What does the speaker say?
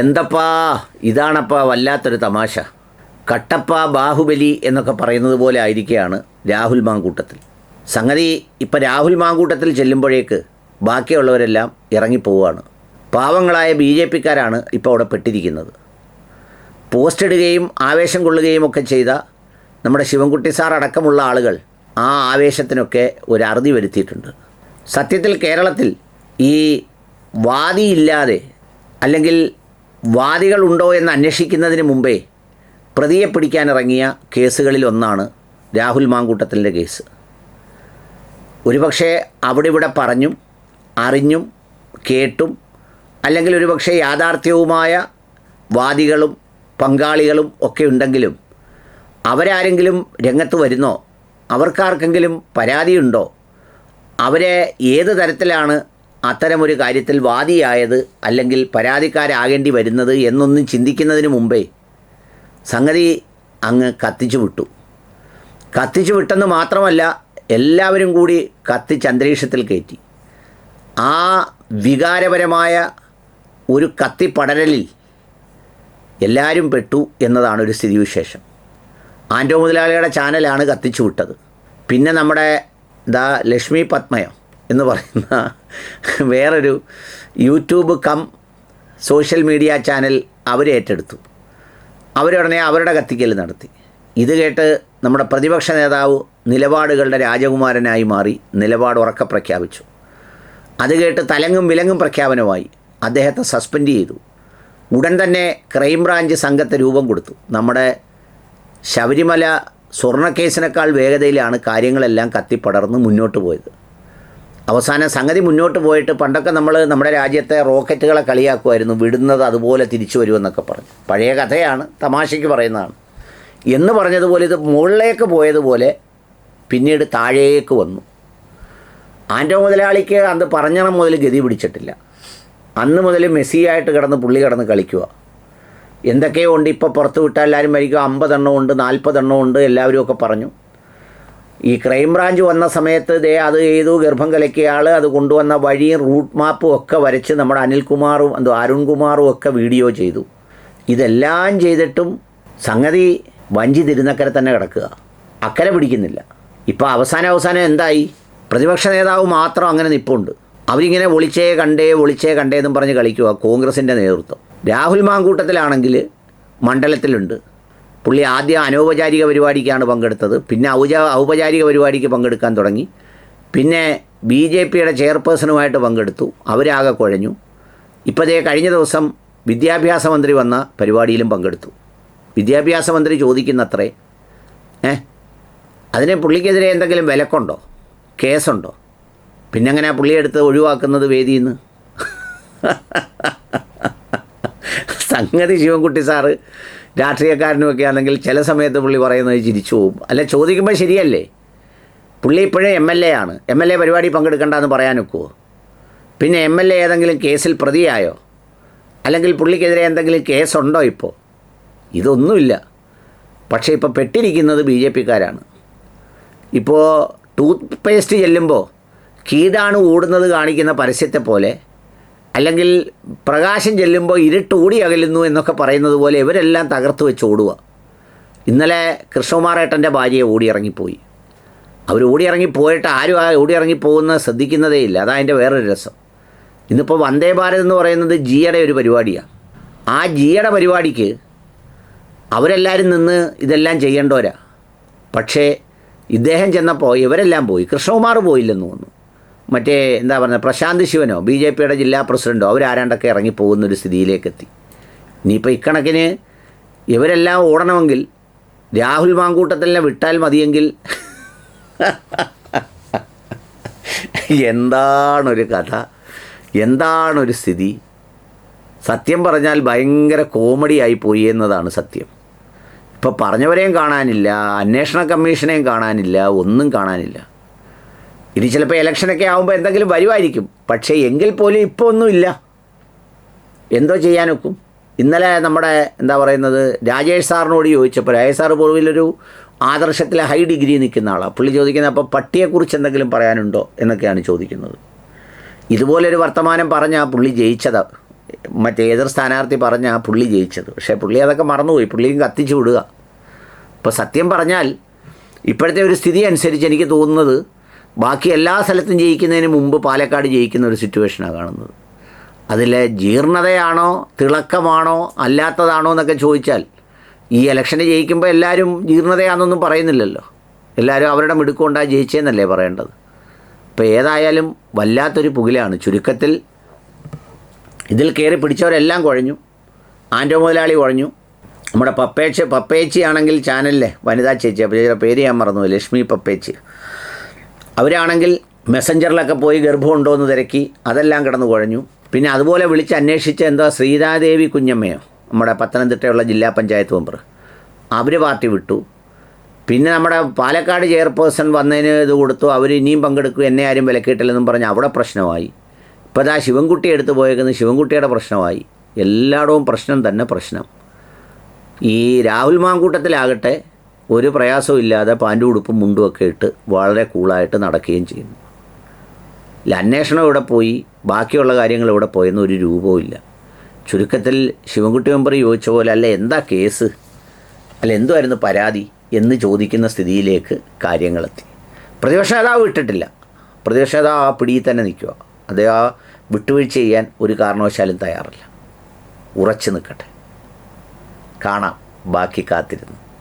എന്തപ്പാ ഇതാണപ്പാ വല്ലാത്തൊരു തമാശ. കട്ടപ്പ ബാഹുബലി എന്നൊക്കെ പറയുന്നത് പോലെ ആയിരിക്കുകയാണ് രാഹുൽ മാങ്കൂട്ടത്തിൽ. സംഗതി ഇപ്പം രാഹുൽ മാങ്കൂട്ടത്തിൽ ചെല്ലുമ്പോഴേക്ക് ബാക്കിയുള്ളവരെല്ലാം ഇറങ്ങിപ്പോവുകയാണ്. പാവങ്ങളായ BJPക്കാരാണ് ഇപ്പോൾ അവിടെ പെട്ടിരിക്കുന്നത്. പോസ്റ്റ് ഇടുകയും ആവേശം കൊള്ളുകയും ഒക്കെ ചെയ്ത നമ്മുടെ ശിവൻകുട്ടി സാർ അടക്കമുള്ള ആളുകൾ ആ ആവേശത്തിനൊക്കെ ഒരു അറുതി വരുത്തിയിട്ടുണ്ട്. സത്യത്തിൽ കേരളത്തിൽ ഈ വാദിയില്ലാതെ അല്ലെങ്കിൽ വാദികളുണ്ടോ എന്ന് അന്വേഷിക്കുന്നതിന് മുമ്പേ പ്രതിയെ പിടിക്കാനിറങ്ങിയ കേസുകളിൽ ഒന്നാണ് രാഹുൽ മാങ്കൂട്ടത്തിൻ്റെ കേസ്. ഒരുപക്ഷെ അവിടെ ഇവിടെ പറഞ്ഞും അറിഞ്ഞും കേട്ടും അല്ലെങ്കിൽ ഒരുപക്ഷെ യാഥാർത്ഥ്യവുമായ വാദികളും പങ്കാളികളും ഒക്കെ ഉണ്ടെങ്കിലും അവരാരെങ്കിലും രംഗത്ത് വരുന്നോ, അവർക്കാർക്കെങ്കിലും പരാതിയുണ്ടോ, അവരെ ഏത് തരത്തിലാണ് അത്തരമൊരു കാര്യത്തിൽ വാദിയായത് അല്ലെങ്കിൽ പരാതിക്കാരാകേണ്ടി വരുന്നത് എന്നൊന്നും ചിന്തിക്കുന്നതിന് മുമ്പേ സംഗതി അങ്ങ് കത്തിച്ചു വിട്ടു. കത്തിച്ചു വിട്ടെന്ന് മാത്രമല്ല, എല്ലാവരും കൂടി കത്തിച്ച് അന്തരീക്ഷത്തിൽ കയറ്റി. ആ വികാരപരമായ ഒരു കത്തിപ്പടരലിൽ എല്ലാവരും പെട്ടു എന്നതാണ് ഒരു സ്ഥിതിവിശേഷം. ആൻറ്റോ മുതലാളിയുടെ ചാനലാണ് കത്തിച്ചു വിട്ടത്. പിന്നെ നമ്മുടെ ലക്ഷ്മി പത്മയോ എന്ന് പറയുന്ന വേറൊരു YouTube cum social media channel അവരേറ്റെടുത്തു. അവരുടനെ അവരുടെ കത്തിക്കൽ നടത്തി. ഇത് കേട്ട് നമ്മുടെ പ്രതിപക്ഷ നേതാവ് നിലപാടുകളുടെ രാജകുമാരനായി മാറി നിലപാട് ഉറക്കെ പ്രഖ്യാപിച്ചു. അത് കേട്ട് തലങ്ങും വിലങ്ങും പ്രഖ്യാപനമായി. അദ്ദേഹത്തെ സസ്പെൻഡ് ചെയ്തു. ഉടൻ തന്നെ ക്രൈംബ്രാഞ്ച് സംഘത്തെ രൂപം കൊടുത്തു. നമ്മുടെ ശബരിമല സ്വർണ്ണക്കേസിനേക്കാൾ വേഗതയിലാണ് കാര്യങ്ങളെല്ലാം കത്തിപ്പടർന്ന് മുന്നോട്ട് പോയത്. അവസാനം സംഗതി മുന്നോട്ട് പോയിട്ട് പണ്ടൊക്കെ നമ്മുടെ രാജ്യത്തെ റോക്കറ്റുകളെ കളിയാക്കുമായിരുന്നു, വിടുന്നത് അതുപോലെ തിരിച്ചു വരുമെന്നൊക്കെ പറഞ്ഞു. പഴയ കഥയാണ്, തമാശയ്ക്ക് പറയുന്നതാണ്. എന്ന് പറഞ്ഞതുപോലെ ഇത് മുകളിലേക്ക് പോയതുപോലെ പിന്നീട് താഴേക്ക് വന്നു. ആൻറ്റോ മുതലാളിക്ക് അന്ന് പറഞ്ഞണം മുതൽ ഗതി പിടിച്ചിട്ടില്ല. അന്ന് മുതൽ മെസ്സിയായിട്ട് പുള്ളി കിടന്ന് കളിക്കുക. എന്തൊക്കെയോ ഉണ്ട്, ഇപ്പോൾ പുറത്ത് വിട്ടാൽ എല്ലാവരും മരിക്കും, 50 എണ്ണമുണ്ട് 40 എണ്ണമുണ്ട് എല്ലാവരും ഒക്കെ പറഞ്ഞു. ഈ ക്രൈംബ്രാഞ്ച് വന്ന സമയത്ത് അത് ചെയ്തു, ഗർഭം കലക്കിയ ആൾ അത് കൊണ്ടുവന്ന വഴിയും റൂട്ട് മാപ്പും ഒക്കെ വരച്ച് നമ്മുടെ അനിൽകുമാറും അരുൺകുമാറും ഒക്കെ വീഡിയോ ചെയ്തു. ഇതെല്ലാം ചെയ്തിട്ടും സംഗതി വഞ്ചി തിരുനക്കരെ തന്നെ കിടക്കുക, അക്കരെ പിടിക്കുന്നില്ല. ഇപ്പോൾ അവസാനം എന്തായി? പ്രതിപക്ഷ നേതാവ് മാത്രം അങ്ങനെ നിൽപ്പുണ്ട്. അവരിങ്ങനെ ഒളിച്ചേ കണ്ടേന്നും പറഞ്ഞ് കളിക്കുക കോൺഗ്രസിൻ്റെ നേതൃത്വം. രാഹുൽ മാങ്കൂട്ടത്തിലാണെങ്കിൽ മണ്ഡലത്തിലുണ്ട്. പുള്ളി ആദ്യം അനൗപചാരിക പരിപാടിക്കാണ് പങ്കെടുത്തത്, പിന്നെ ഔപചാരിക പരിപാടിക്ക് പങ്കെടുക്കാൻ തുടങ്ങി. പിന്നെ BJPയുടെ ചെയർപേഴ്സണുമായിട്ട് പങ്കെടുത്തു. അവരാകെ കുഴഞ്ഞു. ഇപ്പോൾ കഴിഞ്ഞ ദിവസം വിദ്യാഭ്യാസ മന്ത്രി വന്ന പരിപാടിയിലും പങ്കെടുത്തു. വിദ്യാഭ്യാസ മന്ത്രി ചോദിക്കുന്നത്രേ, അതിന് പുള്ളിക്കെതിരെ എന്തെങ്കിലും വിലക്കുണ്ടോ, കേസുണ്ടോ? പിന്നെങ്ങനെ പുള്ളിയെടുത്ത് ഒഴിവാക്കുന്നത് വേദിയിൽ നിന്ന്? സംഗതി ശിവൻകുട്ടി സാറ് രാഷ്ട്രീയക്കാരനുമൊക്കെ ആണെങ്കിൽ ചില സമയത്ത് പുള്ളി പറയുന്നത് ചിരിച്ചു പോവും. അല്ല, ചോദിക്കുമ്പോൾ ശരിയല്ലേ? പുള്ളി ഇപ്പോഴും MLA ആണ്. MLA പരിപാടി പങ്കെടുക്കണ്ടെന്ന് പറയാൻ ഒക്കുമോ? പിന്നെ MLA ഏതെങ്കിലും കേസിൽ പ്രതിയായോ? അല്ലെങ്കിൽ പുള്ളിക്കെതിരെ എന്തെങ്കിലും കേസുണ്ടോ? ഇപ്പോൾ ഇതൊന്നുമില്ല. പക്ഷേ ഇപ്പോൾ പെട്ടിരിക്കുന്നത് BJPക്കാരാണ്. ഇപ്പോൾ ടൂത്ത് പേസ്റ്റ് ചെല്ലുമ്പോൾ കീടാണ് ഓടുന്നത് കാണിക്കുന്ന പരസ്യത്തെ പോലെ, അല്ലെങ്കിൽ പ്രകാശം ചെല്ലുമ്പോൾ ഇരുട്ട് ഓടി അകലുന്നു എന്നൊക്കെ പറയുന്നത് പോലെ ഇവരെല്ലാം തകർത്ത് വെച്ച് ഓടുക. ഇന്നലെ കൃഷ്ണകുമാറേട്ടൻ്റെ ഭാര്യയെ ഓടിയിറങ്ങിപ്പോയി. അവർ ഓടിയിറങ്ങിപ്പോയിട്ട് ആരും ഓടിയിറങ്ങിപ്പോകുന്നത് ശ്രദ്ധിക്കുന്നതേ ഇല്ല. അതതിൻ്റെ വേറൊരു രസം. ഇന്നിപ്പോൾ വന്ദേ ഭാരത് എന്ന് പറയുന്നത് ജിയുടെ ഒരു പരിപാടിയാണ്. ആ ജിയുടെ പരിപാടിക്ക് അവരെല്ലാവരും നിന്ന് ഇതെല്ലാം ചെയ്യേണ്ടവരാ. പക്ഷേ ഇദ്ദേഹം ചെന്നപ്പോൾ ഇവരെല്ലാം പോയി. കൃഷ്ണകുമാർ പോയില്ലെന്ന് തോന്നുന്നു. മറ്റേ പ്രശാന്ത് ശിവനോ BJPയുടെ ജില്ലാ പ്രസിഡൻറ്റോ അവരാരാണ്ടൊക്കെ ഇറങ്ങിപ്പോകുന്നൊരു സ്ഥിതിയിലേക്കെത്തി. ഇനിയിപ്പോൾ ഇക്കണക്കിന് ഇവരെല്ലാം ഓടണമെങ്കിൽ രാഹുൽ മാങ്കൂട്ടത്തിനെ വിട്ടാൽ മതിയെങ്കിൽ എന്താണൊരു കഥ, എന്താണൊരു സ്ഥിതി. സത്യം പറഞ്ഞാൽ ഭയങ്കര കോമഡിയായി പോയി എന്നതാണ് സത്യം. ഇപ്പോൾ പറഞ്ഞവരെയും കാണാനില്ല, അന്വേഷണ കമ്മീഷനെയും കാണാനില്ല, ഒന്നും കാണാനില്ല. ഇനി ചിലപ്പോൾ ഇലക്ഷനൊക്കെ ആകുമ്പോൾ എന്തെങ്കിലും വരുമായിരിക്കും. പക്ഷേ എങ്കിൽ പോലും ഇപ്പോൾ ഒന്നുമില്ല. എന്തോ ചെയ്യാനൊക്കും? ഇന്നലെ നമ്മുടെ രാജേഷ് സാറിനോട് ചോദിച്ചപ്പോൾ രാജേഷ് സാറ് പൂർവ്വയിലൊരു ആദർശത്തിലെ ഹൈ ഡിഗ്രി നിൽക്കുന്ന ആളാണ്. പുള്ളി ചോദിക്കുന്നത്, അപ്പോൾ പട്ടിയെക്കുറിച്ച് എന്തെങ്കിലും പറയാനുണ്ടോ എന്നൊക്കെയാണ് ചോദിക്കുന്നത്. ഇതുപോലൊരു വർത്തമാനം പറഞ്ഞാൽ പുള്ളി ജയിച്ചത്, മറ്റേ എതിർ സ്ഥാനാർത്ഥി പറഞ്ഞാൽ പുള്ളി ജയിച്ചത്. പക്ഷേ പുള്ളി അതൊക്കെ മറന്നുപോയി, പുള്ളിയും കത്തിച്ചു വിടുക. ഇപ്പോൾ സത്യം പറഞ്ഞാൽ ഇപ്പോഴത്തെ ഒരു സ്ഥിതി അനുസരിച്ച് എനിക്ക് തോന്നുന്നത് ബാക്കി എല്ലാ സ്ഥലത്തും ജയിക്കുന്നതിന് മുമ്പ് പാലക്കാട് ജയിക്കുന്ന ഒരു സിറ്റുവേഷനാണ് കാണുന്നത്. അതിൽ ജീർണതയാണോ തിളക്കമാണോ അല്ലാത്തതാണോ എന്നൊക്കെ ചോദിച്ചാൽ ഈ ഇലക്ഷന് ജയിക്കുമ്പോൾ എല്ലാവരും ജീർണതയാണെന്നൊന്നും പറയുന്നില്ലല്ലോ. എല്ലാവരും അവരുടെ മിടുക്കൊണ്ടാ ജയിച്ചതെന്നല്ലേ പറയേണ്ടത്. ഇപ്പോൾ ഏതായാലും വല്ലാത്തൊരു പുകിലാണ്. ചുരുക്കത്തിൽ ഇതിൽ കയറി പിടിച്ചവരെല്ലാം കുഴഞ്ഞു. ആൻറ്റോ മുതലാളി കുഴഞ്ഞു. നമ്മുടെ പപ്പേച്ചി ആണെങ്കിൽ ചാനലിലെ വനിതാ ചേച്ചി, അപ്പോൾ പേര് ഞാൻ മറന്നു, ലക്ഷ്മി പപ്പേച്ചി, അവരാണെങ്കിൽ മെസ്സഞ്ചറിലൊക്കെ പോയി ഗർഭമുണ്ടോ എന്ന് തിരക്കി, അതെല്ലാം കിടന്ന് കുഴഞ്ഞു. പിന്നെ അതുപോലെ വിളിച്ച് അന്വേഷിച്ച എന്താ ശ്രീതാദേവി കുഞ്ഞമ്മയോ, നമ്മുടെ പത്തനംതിട്ടയുള്ള ജില്ലാ പഞ്ചായത്ത് മെമ്പർ, അവർ പാർട്ടി വിട്ടു. പിന്നെ നമ്മുടെ പാലക്കാട് ചെയർപേഴ്സൺ വന്നതിന് ഇത് കൊടുത്തു, അവർ ഇനിയും പങ്കെടുക്കും, എന്നെ ആരും വിലക്കിയിട്ടില്ലെന്നും പറഞ്ഞ് അവിടെ പ്രശ്നമായി. ഇപ്പോൾ ഇതാ ശിവൻകുട്ടി എടുത്ത് പോയേക്കുന്നത് ശിവൻകുട്ടിയുടെ പ്രശ്നമായി. എല്ലായിടവും പ്രശ്നം തന്നെ പ്രശ്നം. ഈ രാഹുൽ മാങ്കൂട്ടത്തിലാകട്ടെ ഒരു പ്രയാസവും ഇല്ലാതെ പാൻറ്റും ഉടുപ്പും മുണ്ടുമൊക്കെ ഇട്ട് വളരെ കൂളായിട്ട് നടക്കുകയും ചെയ്യുന്നു. അന്വേഷണം ഇവിടെ പോയി, ബാക്കിയുള്ള കാര്യങ്ങൾ ഇവിടെ പോയെന്ന് ഒരു രൂപവും ഇല്ല. ചുരുക്കത്തിൽ ശിവൻകുട്ടി മെമ്പർ ചോദിച്ച പോലെ അല്ല എന്താ കേസ്, അല്ല എന്തുമായിരുന്നു പരാതി എന്ന് ചോദിക്കുന്ന സ്ഥിതിയിലേക്ക് കാര്യങ്ങളെത്തി. പ്രതിപക്ഷ നേതാവ് വിട്ടിട്ടില്ല. പ്രതിപക്ഷ നേതാവ് ആ പിടിയിൽ തന്നെ നിൽക്കുക. അത് ആ വിട്ടുവീഴ്ച ചെയ്യാൻ ഒരു കാരണവശാലും തയ്യാറല്ല. ഉറച്ചു നിൽക്കട്ടെ. കാണാം ബാക്കി കാത്തിരുന്നു.